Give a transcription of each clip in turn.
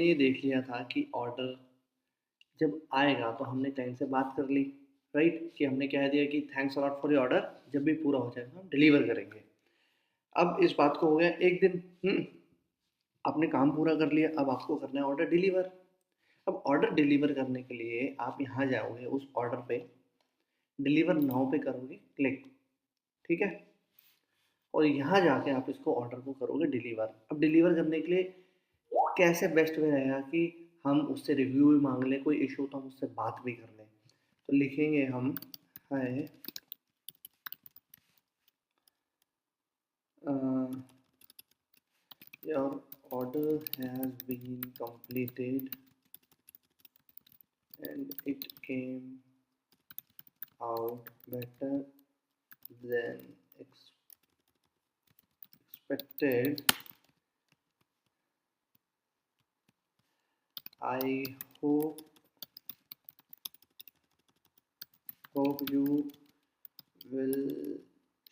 ये देख लिया था कि ऑर्डर जब आएगा तो हमने क्लाइंट से बात कर ली, राइट? कि हमने कह दिया कि thanks a lot for your order, जब भी पूरा हो जाएगा हम डिलीवर करेंगे। अब इस बात को हो गया एक दिन। आपने काम पूरा कर लिया, अब आपको करना है ऑर्डर डिलीवर। अब ऑर्डर डिलीवर करने के लिए आप यहाँ जाओगे, उस ऑर्डर पे डिलीवर नाउ पे करोगे क्लिक, ठीक है? और यहाँ जाके आप इसको ऑर्डर को करोगे डिलीवर। अब डिलीवर करने के लिए कैसे बेस्ट वे रहेगा कि हम उससे रिव्यू भी मांग लें, कोई इशू तो हम उससे बात भी कर लें। तो लिखेंगे हम, hi your order has been completed and it came out better than expected. I hope you will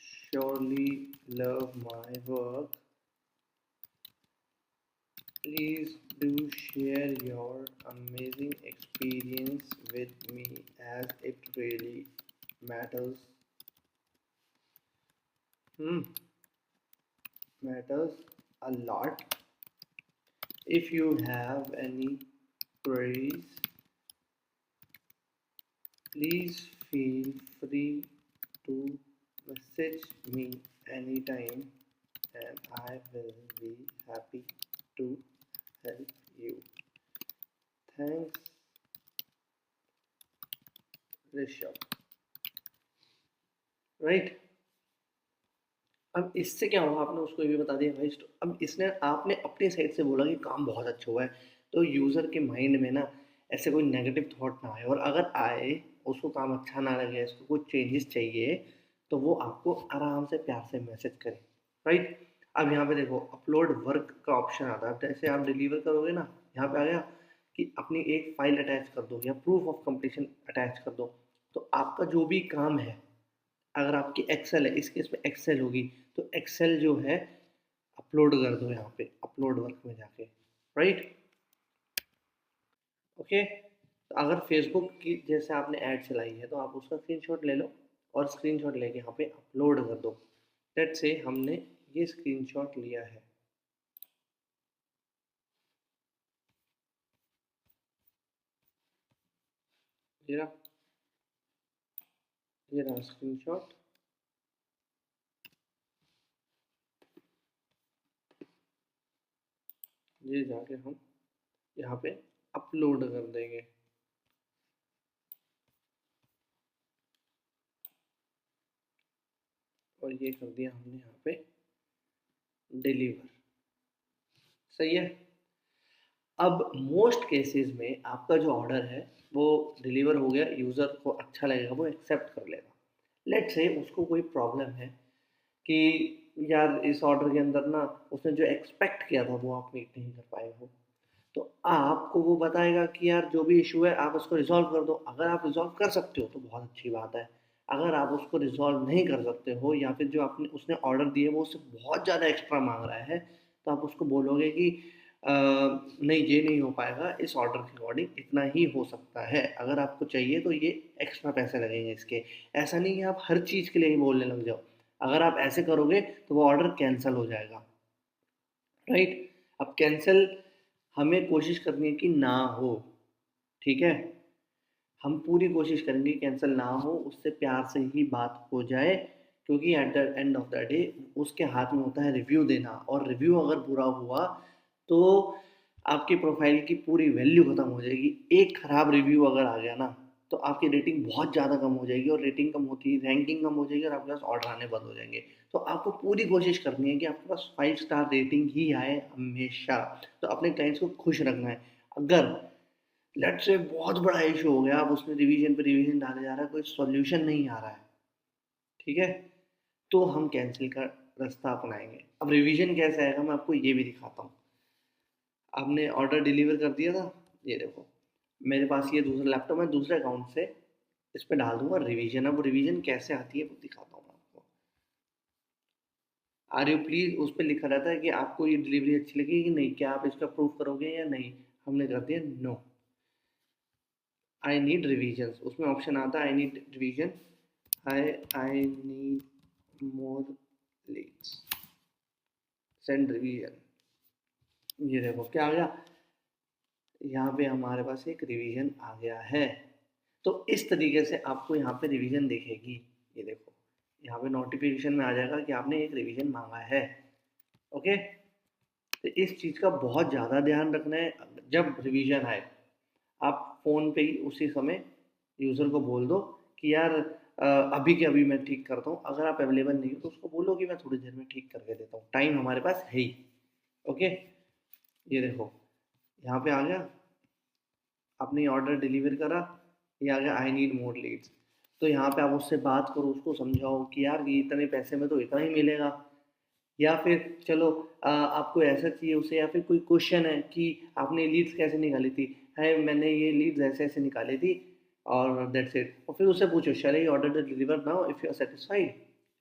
surely love my work. Please do share your amazing experience with me as it really matters. Matters a lot. If you have any queries, please feel free to message me anytime and I will be happy to help you. Thanks, Rishabh. Right? अब इससे क्या हुआ, आपने उसको ये भी बता दिया भाई। अब इसने आपने अपनी साइड से बोला कि काम बहुत अच्छा हुआ है, तो यूज़र के माइंड में ना ऐसे कोई नेगेटिव थॉट ना आए, और अगर आए, उसको काम अच्छा ना लगे, इसको कुछ चेंजेस चाहिए, तो वो आपको आराम से प्यार से मैसेज करे, राइट? अब यहाँ पे देखो अपलोड वर्क का ऑप्शन आता है। जैसे आप डिलीवर करोगे ना, यहाँ पे आ गया कि अपनी एक फाइल अटैच कर दो या प्रूफ ऑफ कंप्लीशन अटैच कर दो। तो आपका जो भी काम है, अगर आपकी एक्सेल है, इस केस में एक्सेल होगी, तो एक्सेल जो है अपलोड कर दो यहाँ पे अपलोड वर्क में जाके, राइट? ओके। तो अगर फेसबुक की जैसे आपने ऐड चलाई है, तो आप उसका स्क्रीनशॉट ले लो और स्क्रीनशॉट लेके यहाँ पे अपलोड कर दो। लेट्स से हमने ये स्क्रीनशॉट लिया है, ये रहा, ये रहा स्क्रीनशॉट। ये जाके हम यहाँ पे अपलोड कर देंगे। और ये कर दिया हमने यहाँ पे डिलीवर। सही है। अब मोस्ट केसेस में आपका जो ऑर्डर है वो डिलीवर हो गया, यूज़र को अच्छा लगेगा, वो एक्सेप्ट कर लेगा। लेट्स से उसको कोई प्रॉब्लम है कि यार इस ऑर्डर के अंदर ना उसने जो एक्सपेक्ट किया था वो आप मीट नहीं कर पाए हो, तो आपको वो बताएगा कि यार जो भी इशू है आप उसको रिजॉल्व कर दो। अगर आप रिजॉल्व कर सकते हो तो बहुत अच्छी बात है। अगर आप उसको रिजॉल्व नहीं कर सकते हो, या फिर जो आपने उसने ऑर्डर दिए वो उससे बहुत ज़्यादा एक्स्ट्रा मांग रहा है, तो आप उसको बोलोगे कि नहीं ये नहीं हो पाएगा, इस ऑर्डर के अकॉर्डिंग इतना ही हो सकता है, अगर आपको चाहिए तो ये एक्स्ट्रा पैसे लगेंगे इसके। ऐसा नहीं कि आप हर चीज़ के लिए ही बोलने लग जाओ। अगर आप ऐसे करोगे तो वो ऑर्डर कैंसिल हो जाएगा, राइट? अब कैंसिल हमें कोशिश करनी है कि ना हो, ठीक है? हम पूरी कोशिश करेंगे कैंसिल ना हो, उससे प्यार से ही बात हो जाए, क्योंकि eight the end of the day उसके हाथ में होता है रिव्यू देना, और रिव्यू अगर बुरा हुआ तो आपकी प्रोफाइल की पूरी वैल्यू खत्म हो जाएगी। एक खराब रिव्यू अगर आ गया ना, तो आपकी रेटिंग बहुत ज़्यादा कम हो जाएगी, और रेटिंग कम होती है रैंकिंग कम हो जाएगी, और आपके पास ऑर्डर आने बंद हो जाएंगे। तो आपको पूरी कोशिश करनी है कि आपके पास 5 स्टार रेटिंग ही आए हमेशा। तो अपने क्लाइंट्स को खुश रखना है। अगर लेट्स से बहुत बड़ा इशू हो गया, अब उसमें रिवीजन पे रिवीजन डाले जा रहा है, कोई सॉल्यूशन नहीं आ रहा है, ठीक है, तो हम कैंसिल का रास्ता अपनाएंगे। अब रिवीजन कैसे आएगा मैं आपको ये भी दिखाता हूँ। आपने ऑर्डर डिलीवर कर दिया था, ये देखो मेरे पास ये दूसरा लैपटॉप है, दूसरे अकाउंट से इस पे डाल दूंगा रिवीजन। अब रिवीजन कैसे आती है वो दिखाता हूँ मैं आपको। आर यू प्लीज, उस पर लिखा रहता है कि आपको ये डिलीवरी अच्छी लगी कि नहीं, क्या आप इसका प्रूफ करोगे या नहीं। हमने कर दिया नो। आई नीड रिवीजन, उसमें ऑप्शन आता है I need revision, I need more Leeds, send revision. ये देखो क्या आ गया, यहाँ पे हमारे पास एक रिवीजन आ गया है। तो इस तरीके से आपको यहाँ पे रिवीजन दिखेगी। ये देखो यहाँ पे नोटिफिकेशन में आ जाएगा कि आपने एक रिवीजन मांगा है। ओके, तो इस चीज़ का बहुत ज़्यादा ध्यान रखना है। जब रिवीजन आए आप फ़ोन पे ही उसी समय यूज़र को बोल दो कि यार अभी के अभी मैं ठीक करता हूँ। अगर आप अवेलेबल नहीं हो तो उसको बोलो कि मैं थोड़ी देर में ठीक करके देता हूँ, टाइम हमारे पास है ही। ओके, ये देखो यहाँ पे आ गया, आपने ऑर्डर डिलीवर करा, ये आ गया आई नीड मोर लीड्स। तो यहाँ पे आप उससे बात करो, उसको समझाओ कि यार ये इतने पैसे में तो इतना ही मिलेगा। या फिर चलो आपको ऐसा चाहिए उसे, या फिर कोई क्वेश्चन है कि आपने लीड्स कैसे निकाली थी, है मैंने ये लीड्स ऐसे ऐसे निकाली थी और दैट्स इट। और फिर उससे पूछो shall I order to deliver now if you are satisfied.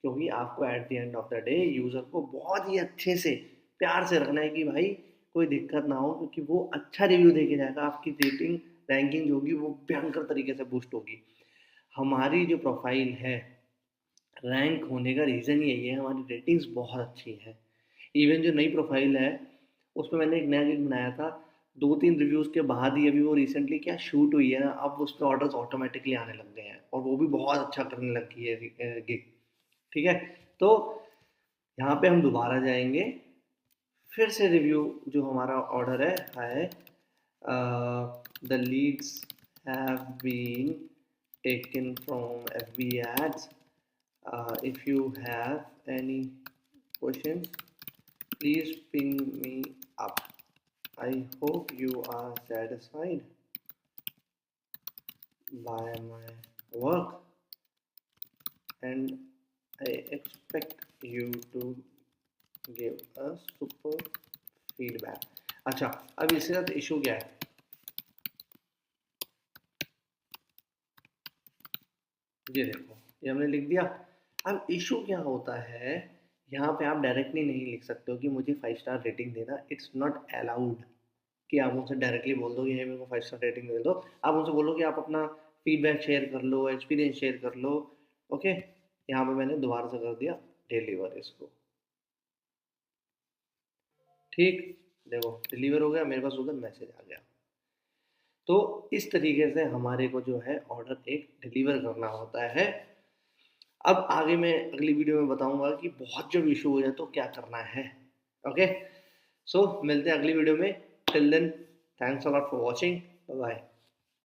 क्योंकि आपको at the end of the day user को बहुत ही अच्छे से प्यार से रखना है कि भाई कोई दिक्कत ना हो, क्योंकि वो अच्छा रिव्यू दे के जाएगा, आपकी रेटिंग रैंकिंग जो होगी वो भयंकर तरीके से बूस्ट होगी। हमारी जो प्रोफाइल है रैंक होने का रीज़न यही है, हमारी रेटिंग्स बहुत अच्छी है। इवन जो नई प्रोफाइल है उसमें मैंने एक नया गिग बनाया था, 2-3 रिव्यूज़ के बाद ही अभी वो रिसेंटली क्या शूट हुई है ना, अब उस पे ऑर्डर्स ऑटोमेटिकली आने लग गए हैं और वो भी बहुत अच्छा करने लग गई है गिग। ठीक है, तो यहाँ पे हम दोबारा जाएंगे, फिर से रिव्यू जो हमारा ऑर्डर है the leads have been taken from FB ads, if you have any questions please ping me up, I hope you are satisfied by my work and I expect you to give us super feedback। अच्छा, अब इसके साथ issue क्या है, ये देखो ये हमने लिख दिया। अब इशू क्या होता है, यहाँ पे आप डायरेक्टली नहीं लिख सकते हो कि मुझे 5 स्टार रेटिंग देना, इट्स नॉट अलाउड कि आप उनसे डायरेक्टली बोल दो कि ये मेरे को 5 स्टार रेटिंग दे दो। आप उनसे बोलो कि आप अपना फीडबैक शेयर कर लो, एक्सपीरियंस शेयर कर लो। ओके, यहाँ पे मैंने दोबारा से कर दिया डिलीवर इसको। ठीक, देखो डिलीवर हो गया, मेरे पास उधर मैसेज आ गया। तो इस तरीके से हमारे को जो है ऑर्डर एक डिलीवर करना होता है। अब आगे मैं अगली वीडियो में बताऊंगा कि बहुत जब इशू हो जाए तो क्या करना है। ओके, सो मिलते हैं अगली वीडियो में। Till then thanks a lot for watching, bye bye.